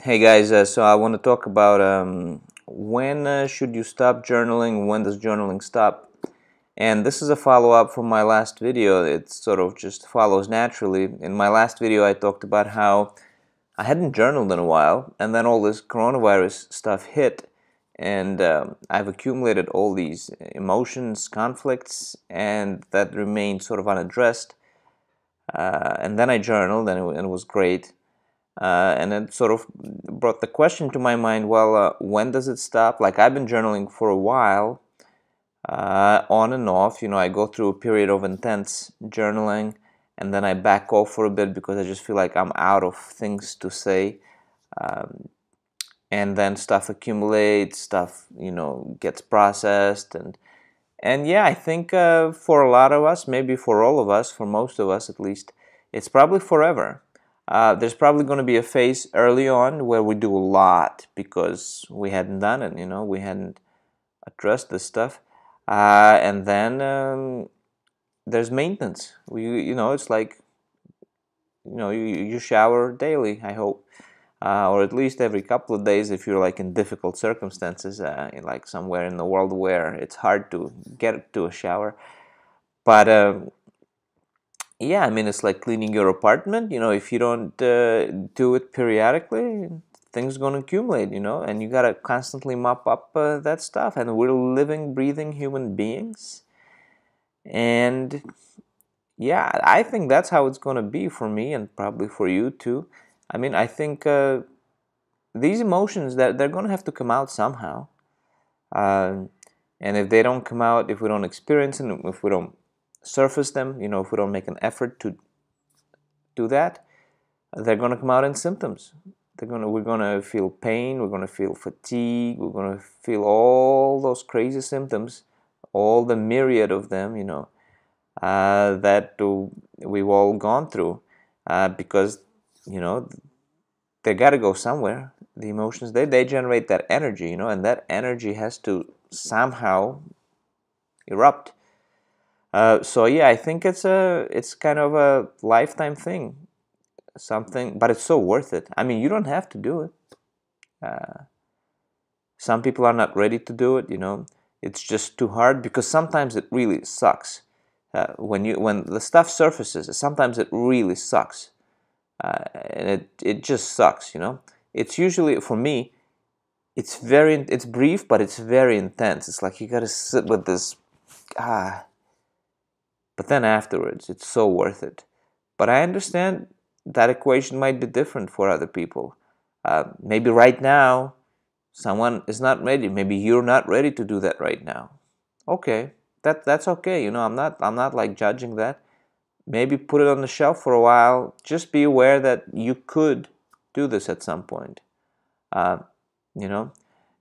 Hey guys, so I want to talk about when should you stop journaling, when does journaling stop? And this is a follow-up from my last video. It sort of just follows naturally. In my last video I talked about how I hadn't journaled in a while, and then all this coronavirus stuff hit, and I've accumulated all these emotions, conflicts, and that remained sort of unaddressed. And then I journaled, and it was great. And it sort of brought the question to my mind, well, when does it stop? Like, I've been journaling for a while, on and off. You know, I go through a period of intense journaling, and then I back off for a bit because I just feel like I'm out of things to say. And then stuff accumulates, stuff, gets processed. And yeah, I think for a lot of us, maybe for all of us, for most of us at least, it's probably forever. There's probably going to be a phase early on where we do a lot because we hadn't done it, we hadn't addressed this stuff. And then there's maintenance. It's like, you shower daily, I hope. Or at least every couple of days if you're like in difficult circumstances, like somewhere in the world where it's hard to get to a shower. But yeah, I mean, it's like cleaning your apartment. If you don't do it periodically, things going to accumulate, and you got to constantly mop up that stuff. And we're living, breathing human beings. And yeah, I think that's how it's going to be for me and probably for you too. I mean, I think these emotions, that they're going to have to come out somehow. And if they don't come out, if we don't experience them, if we don't surface them, if we don't make an effort to do that, they're going to come out in symptoms. We're going to feel pain, we're going to feel fatigue, we're going to feel all those crazy symptoms, all the myriad of them, that we've all gone through, because, they got to go somewhere. The emotions, they generate that energy, and that energy has to somehow erupt. So yeah, I think it's kind of a lifetime thing, something, but it's so worth it. I mean, you don't have to do it. Some people are not ready to do it. It's just too hard because sometimes it really sucks. When the stuff surfaces, sometimes it really sucks. And it just sucks, It's usually, for me, it's brief, but it's very intense. It's like you gotta sit with this, but then afterwards, it's so worth it. But I understand that equation might be different for other people. Maybe right now, someone is not ready. Maybe you're not ready to do that right now. Okay, that's okay. I'm not like judging that. Maybe put it on the shelf for a while. Just be aware that you could do this at some point. And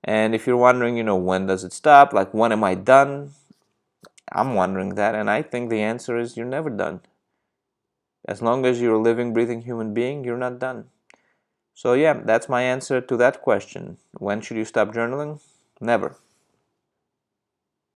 if you're wondering, when does it stop? Like, when am I done? I'm wondering that, and I think the answer is you're never done. As long as you're a living, breathing human being, you're not done. So yeah, that's my answer to that question. When should you stop journaling? Never.